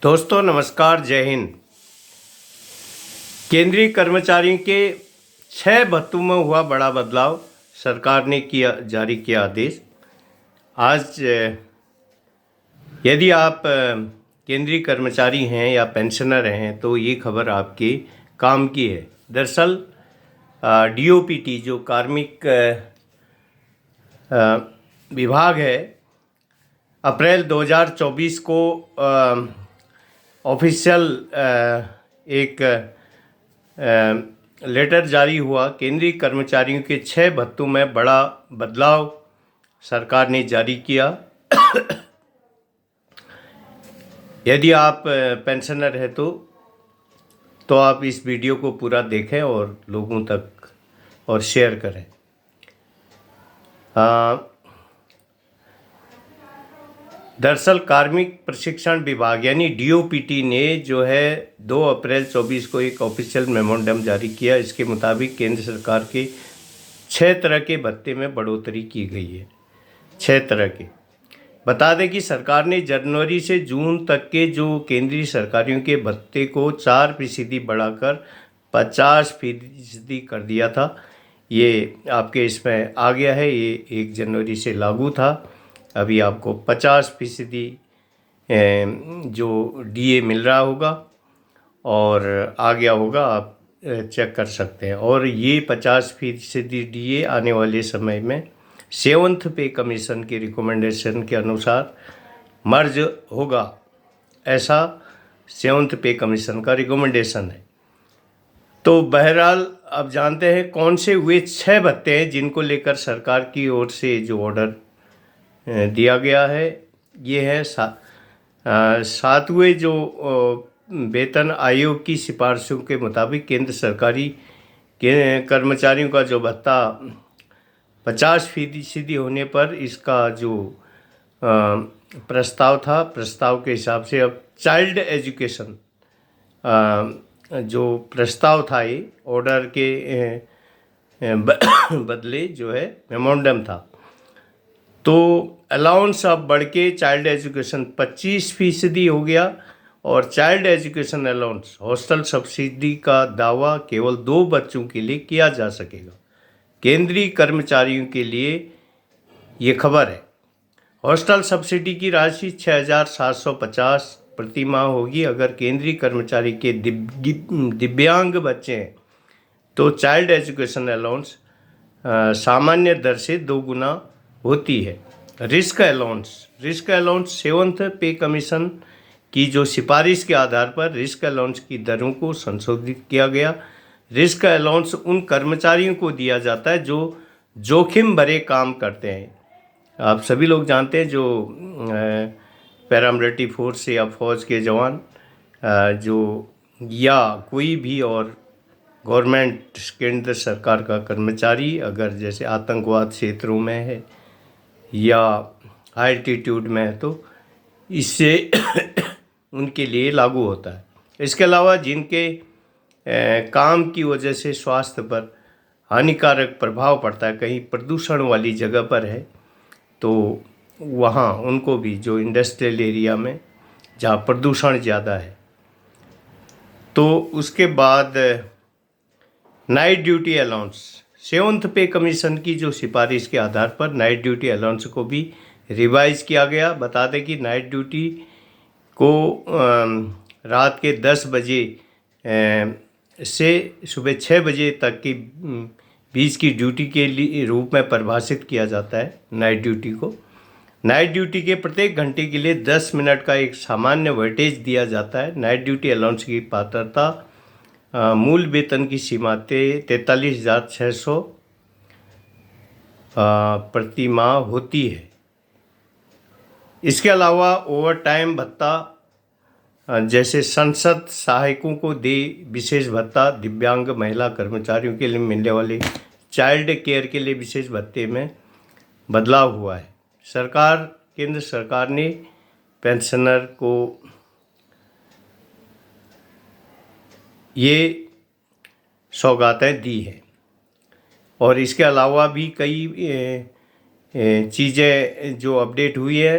दोस्तों नमस्कार, जय हिंद। केंद्रीय कर्मचारियों के 6 भत्तों में हुआ बड़ा बदलाव, सरकार ने जारी किया आदेश। आज यदि आप केंद्रीय कर्मचारी हैं या पेंशनर हैं तो ये खबर आपके काम की है। दरअसल डीओपीटी जो कार्मिक विभाग है, अप्रैल 2024 को ऑफिशियल एक लेटर जारी हुआ। केंद्रीय कर्मचारियों के 6 भत्तों में बड़ा बदलाव सरकार ने जारी किया। यदि आप पेंशनर हैं तो आप इस वीडियो को पूरा देखें और लोगों तक और शेयर करें। दरअसल कार्मिक प्रशिक्षण विभाग यानी डीओपीटी ने जो है 2 अप्रैल 24 को एक ऑफिशियल मेमोरेंडम जारी किया। इसके मुताबिक केंद्र सरकार के 6 तरह के भत्ते में बढ़ोतरी की गई है। 6 तरह के। बता दें कि सरकार ने जनवरी से जून तक के जो केंद्रीय सरकारियों के भत्ते को 4% बढ़ाकर 50% कर दिया था। ये आपके इसमें आ गया है, ये 1 जनवरी से लागू था। अभी आपको 50% जो डीए मिल रहा होगा और आ गया होगा, आप चेक कर सकते हैं। और ये 50% डीए आने वाले समय में 7th पे कमीशन के रिकमेंडेशन के अनुसार मर्ज होगा। ऐसा 7th पे कमीशन का रिकमेंडेशन है। तो बहरहाल अब जानते हैं कौन से वे 6 भत्ते हैं जिनको लेकर सरकार की ओर से जो ऑर्डर दिया गया है। ये है 7वें जो वेतन आयोग की सिफारिशों के मुताबिक केंद्र सरकारी के कर्मचारियों का जो भत्ता 50% होने पर इसका जो प्रस्ताव था, प्रस्ताव के हिसाब से अब चाइल्ड एजुकेशन जो प्रस्ताव था, ये ऑर्डर के बदले जो है मेमोरेंडम था, तो अलाउंस अब बढ़ के चाइल्ड एजुकेशन 25% हो गया। और child education allowance hostel subsidy का दावा केवल 2 बच्चों के लिए किया जा सकेगा। केंद्रीय कर्मचारियों के लिए ये खबर है। हॉस्टल सब्सिडी की राशि 6,750 प्रति माह होगी। अगर केंद्रीय कर्मचारी के दिव्यांग बच्चे हैं तो चाइल्ड एजुकेशन अलाउंस सामान्य दर से 2 गुना होती है। रिस्क अलाउंस 7th पे कमीशन की जो सिफारिश के आधार पर रिस्क अलाउंस की दरों को संशोधित किया गया। रिस्क अलाउंस उन कर्मचारियों को दिया जाता है जो जोखिम भरे काम करते हैं। आप सभी लोग जानते हैं जो पैरामिलिट्री फोर्स या फौज के जवान जो या कोई भी और गवर्नमेंट केंद्र सरकार का कर्मचारी अगर जैसे आतंकवाद क्षेत्रों में है या हाई एल्टीट्यूड में है तो इससे उनके लिए लागू होता है। इसके अलावा जिनके काम की वजह से स्वास्थ्य पर हानिकारक प्रभाव पड़ता है, कहीं प्रदूषण वाली जगह पर है तो वहाँ उनको भी, जो इंडस्ट्रियल एरिया में जहाँ प्रदूषण ज़्यादा है। तो उसके बाद नाइट ड्यूटी अलाउंस 7th पे कमीशन की जो सिफारिश के आधार पर नाइट ड्यूटी अलाउंस को भी रिवाइज किया गया। बता दें कि नाइट ड्यूटी को रात के 10 बजे से सुबह 6 बजे तक की बीच की ड्यूटी के लिए रूप में परिभाषित किया जाता है। नाइट ड्यूटी को, नाइट ड्यूटी के प्रत्येक घंटे के लिए 10 मिनट का एक सामान्य वेटेज दिया जाता है। नाइट ड्यूटी अलाउंस की पात्रता मूल वेतन की सीमा 43,600 प्रति माह होती है। इसके अलावा ओवर टाइम भत्ता, जैसे संसद सहायकों को दे विशेष भत्ता, दिव्यांग महिला कर्मचारियों के लिए मिलने वाले चाइल्ड केयर के लिए विशेष भत्ते में बदलाव हुआ है। केंद्र सरकार ने पेंशनर को ये सौगातें दी हैं। और इसके अलावा भी कई चीज़ें जो अपडेट हुई है।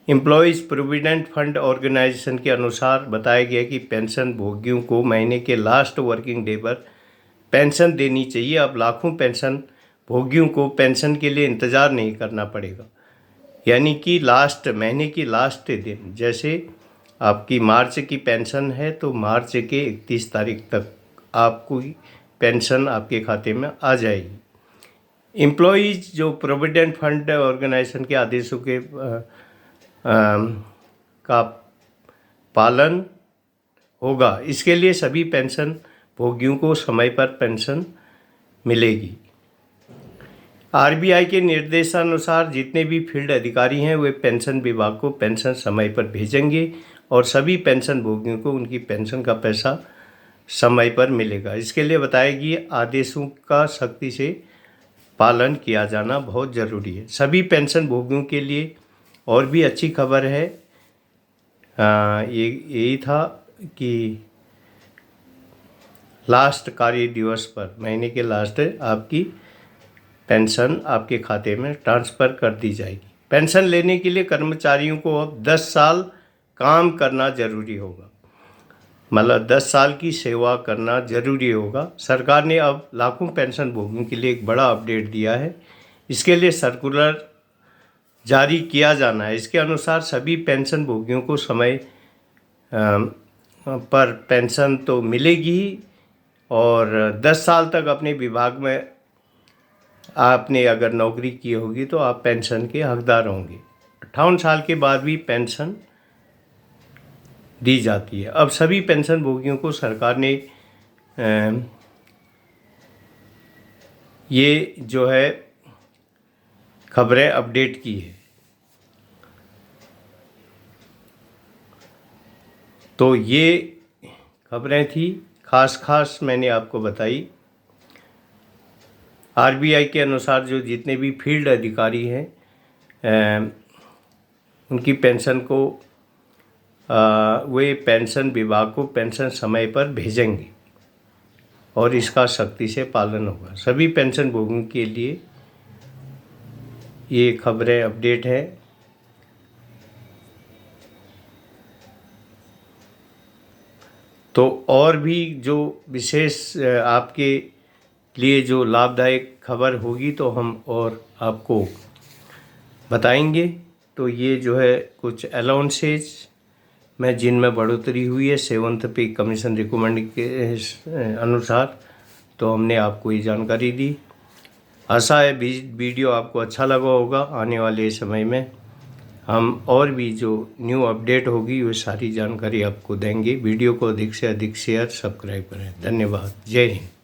एम्प्लॉयज़ प्रोविडेंट फंड ऑर्गेनाइजेशन के अनुसार बताया गया कि पेंशन भोगियों को महीने के लास्ट वर्किंग डे पर पेंशन देनी चाहिए। अब लाखों पेंशन भोगियों को पेंशन के लिए इंतज़ार नहीं करना पड़ेगा, यानी कि महीने की लास्ट दिन, जैसे आपकी मार्च की पेंशन है तो मार्च के 31 तारीख तक आपको पेंशन आपके खाते में आ जाएगी। एम्प्लॉयज़ जो प्रोविडेंट फंड ऑर्गेनाइजेशन के आदेशों के का पालन होगा, इसके लिए सभी पेंशन भोगियों को समय पर पेंशन मिलेगी। आरबीआई के निर्देशानुसार जितने भी फील्ड अधिकारी हैं वे पेंशन विभाग को पेंशन समय पर भेजेंगे और सभी पेंशन भोगियों को उनकी पेंशन का पैसा समय पर मिलेगा। इसके लिए बताया कि आदेशों का सख्ती से पालन किया जाना बहुत ज़रूरी है सभी पेंशन भोगियों के लिए। और भी अच्छी खबर है, यही था कि लास्ट कार्य दिवस पर महीने के लास्ट आपकी पेंशन आपके खाते में ट्रांसफ़र कर दी जाएगी। पेंशन लेने के लिए कर्मचारियों को अब 10 साल काम करना ज़रूरी होगा, मतलब 10 साल की सेवा करना ज़रूरी होगा। सरकार ने अब लाखों पेंशन भोगियों के लिए एक बड़ा अपडेट दिया है। इसके लिए सर्कुलर जारी किया जाना है। इसके अनुसार सभी पेंशन भोगियों को समय पर पेंशन तो मिलेगी ही, और 10 साल तक अपने विभाग में आपने अगर नौकरी की होगी तो आप पेंशन के हकदार होंगे। 58 साल के बाद भी पेंशन दी जाती है। अब सभी पेंशन भोगियों को सरकार ने ये जो है खबरें अपडेट की है। तो ये खबरें थी खास मैंने आपको बताई। आरबीआई के अनुसार जो जितने भी फील्ड अधिकारी हैं उनकी पेंशन को वे पेंशन विभाग को पेंशन समय पर भेजेंगे और इसका सख्ती से पालन होगा। सभी पेंशन भोगियों के लिए ये खबरें अपडेट है। तो और भी जो विशेष आपके लिए जो लाभदायक खबर होगी तो हम और आपको बताएंगे। तो ये जो है कुछ अलाउंसेज में जिनमें बढ़ोतरी हुई है 7th पे कमीशन रिकमेंड के अनुसार, तो हमने आपको ये जानकारी दी। आशा है वीडियो आपको अच्छा लगा होगा। आने वाले समय में हम और भी जो न्यू अपडेट होगी वो सारी जानकारी आपको देंगे। वीडियो को अधिक से अधिक शेयर सब्सक्राइब करें। धन्यवाद। जय हिंद।